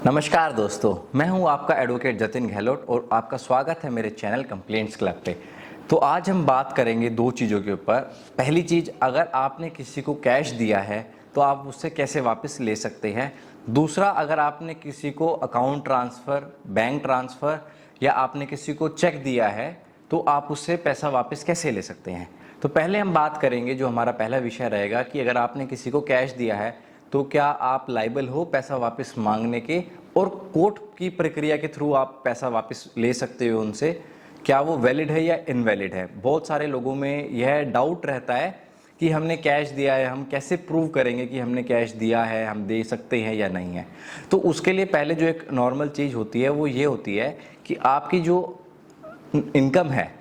नमस्कार दोस्तों, मैं हूं आपका एडवोकेट जतिन गहलोत और आपका स्वागत है मेरे चैनल कंप्लेंट्स क्लब पे। तो आज हम बात करेंगे दो चीज़ों के ऊपर। पहली चीज़, अगर आपने किसी को कैश दिया है तो आप उससे कैसे वापस ले सकते हैं। दूसरा, अगर आपने किसी को अकाउंट ट्रांसफ़र, बैंक ट्रांसफ़र या आपने किसी को चेक दिया है तो आप उससे पैसा वापस कैसे ले सकते हैं। तो पहले हम बात करेंगे, जो हमारा पहला विषय रहेगा, कि अगर आपने किसी को कैश दिया है तो क्या आप लायबल हो पैसा वापस मांगने के, और कोर्ट की प्रक्रिया के थ्रू आप पैसा वापस ले सकते हो उनसे। क्या वो वैलिड है या इनवैलिड है। बहुत सारे लोगों में यह डाउट रहता है कि हमने कैश दिया है, हम कैसे प्रूव करेंगे कि हमने कैश दिया है, हम दे सकते हैं या नहीं है। तो उसके लिए पहले जो एक नॉर्मल चीज़ होती है वो ये होती है कि आपकी जो इनकम है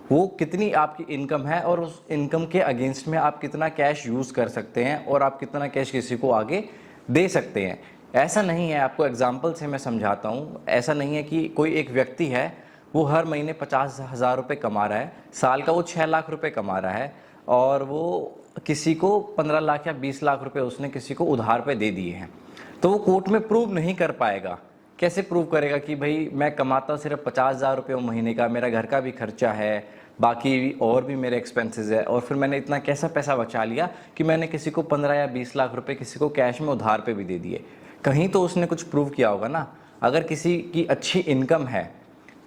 वो कितनी आपकी इनकम है, और उस इनकम के अगेंस्ट में आप कितना कैश यूज़ कर सकते हैं और आप कितना कैश किसी को आगे दे सकते हैं। ऐसा नहीं है, आपको एग्जांपल से मैं समझाता हूँ। ऐसा नहीं है कि कोई एक व्यक्ति है, वो हर महीने 50,000 रुपये कमा रहा है, साल का वो 6 लाख रुपये कमा रहा है, और वो किसी को 15 लाख या 20 लाख रुपये उसने किसी को उधार पे दे दिए हैं। तो वो कोर्ट में प्रूव नहीं कर पाएगा। कैसे प्रूव करेगा कि भाई मैं कमाता सिर्फ 50,000 रुपये महीने का, मेरा घर का भी खर्चा है, बाकी और भी मेरे एक्सपेंसेस है, और फिर मैंने इतना कैसा पैसा बचा लिया कि मैंने किसी को 15 या 20 लाख रुपए किसी को कैश में उधार पे भी दे दिए। कहीं तो उसने कुछ प्रूव किया होगा ना। अगर किसी की अच्छी इनकम है,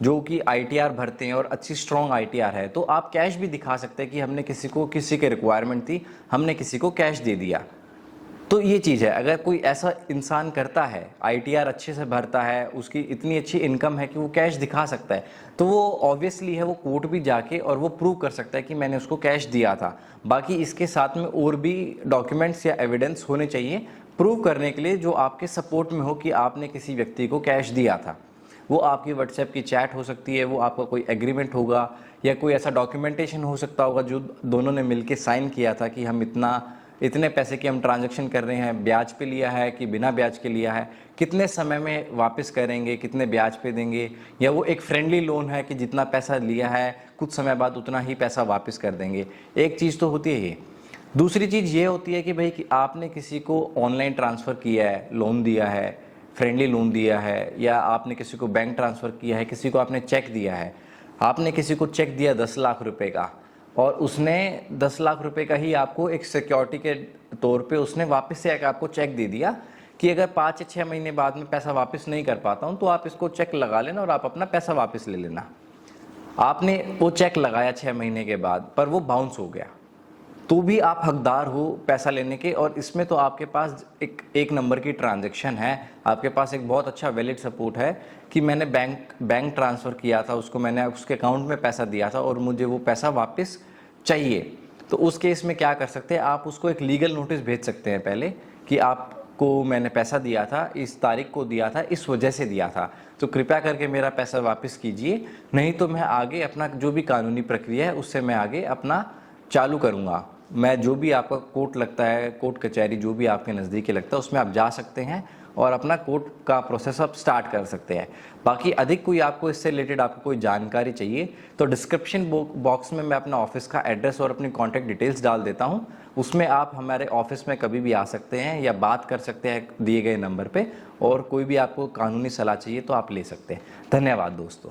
जो कि आईटीआर भरते हैं और अच्छी स्ट्रॉन्ग आईटीआर है, तो आप कैश भी दिखा सकते हैं कि हमने किसी की रिक्वायरमेंट थी, हमने किसी को कैश दे दिया। तो ये चीज़ है, अगर कोई ऐसा इंसान करता है, आईटीआर अच्छे से भरता है, उसकी इतनी अच्छी इनकम है कि वो कैश दिखा सकता है, तो वो ऑब्वियसली है, वो कोर्ट भी जाके और वो प्रूव कर सकता है कि मैंने उसको कैश दिया था। बाकी इसके साथ में और भी डॉक्यूमेंट्स या एविडेंस होने चाहिए प्रूव करने के लिए, जो आपके सपोर्ट में हो कि आपने किसी व्यक्ति को कैश दिया था। वो आपकी व्हाट्सएप की चैट हो सकती है, वो आपका कोई एग्रीमेंट होगा, या कोई ऐसा डॉक्यूमेंटेशन हो सकता होगा जो दोनों ने मिलकर साइन किया था कि हम इतने पैसे की हम ट्रांजैक्शन कर रहे हैं, ब्याज पे लिया है कि बिना ब्याज के लिया है, कितने समय में वापस करेंगे, कितने ब्याज पे देंगे, या वो एक फ्रेंडली लोन है कि जितना पैसा लिया है कुछ समय बाद उतना ही पैसा वापस कर देंगे। एक चीज़ तो होती है ये। दूसरी चीज़ ये होती है कि भाई कि आपने किसी को ऑनलाइन ट्रांसफ़र किया है, लोन दिया है, फ्रेंडली लोन दिया है, या आपने किसी को बैंक ट्रांसफ़र किया है, किसी को आपने चेक दिया है। आपने किसी को चेक दिया 10 लाख रुपए का, और उसने 10 लाख रुपए का ही आपको एक सिक्योरिटी के तौर पे उसने वापस से आपको चेक दे दिया कि अगर 5 या 6 महीने बाद में पैसा वापस नहीं कर पाता हूँ तो आप इसको चेक लगा लेना और आप अपना पैसा वापस ले लेना। आपने वो चेक लगाया 6 महीने के बाद, पर वो बाउंस हो गया, तो भी आप हकदार हो पैसा लेने के। और इसमें तो आपके पास एक नंबर की ट्रांजैक्शन है, आपके पास एक बहुत अच्छा वैलिड सपोर्ट है कि मैंने बैंक ट्रांसफ़र किया था उसको, मैंने उसके अकाउंट में पैसा दिया था और मुझे वो पैसा वापस चाहिए। तो उस केस में क्या कर सकते हैं, आप उसको एक लीगल नोटिस भेज सकते हैं पहले कि आपको मैंने पैसा दिया था, इस तारीख को दिया था, इस वजह से दिया था, तो कृपया करके मेरा पैसा वापस कीजिए, नहीं तो मैं आगे अपना जो भी कानूनी प्रक्रिया है उससे मैं आगे अपना चालू करूँगा। मैं जो भी आपका कोर्ट लगता है, कोर्ट कचहरी जो भी आपके नज़दीकी लगता है, उसमें आप जा सकते हैं और अपना कोर्ट का प्रोसेस आप स्टार्ट कर सकते हैं। बाकी अधिक कोई आपको इससे रिलेटेड आपको कोई जानकारी चाहिए तो डिस्क्रिप्शन बॉक्स में मैं अपना ऑफिस का एड्रेस और अपनी कॉन्टैक्ट डिटेल्स डाल देता हूं। उसमें आप हमारे ऑफिस में कभी भी आ सकते हैं या बात कर सकते हैं दिए गए नंबर पे, और कोई भी आपको कानूनी सलाह चाहिए तो आप ले सकते हैं। धन्यवाद दोस्तों।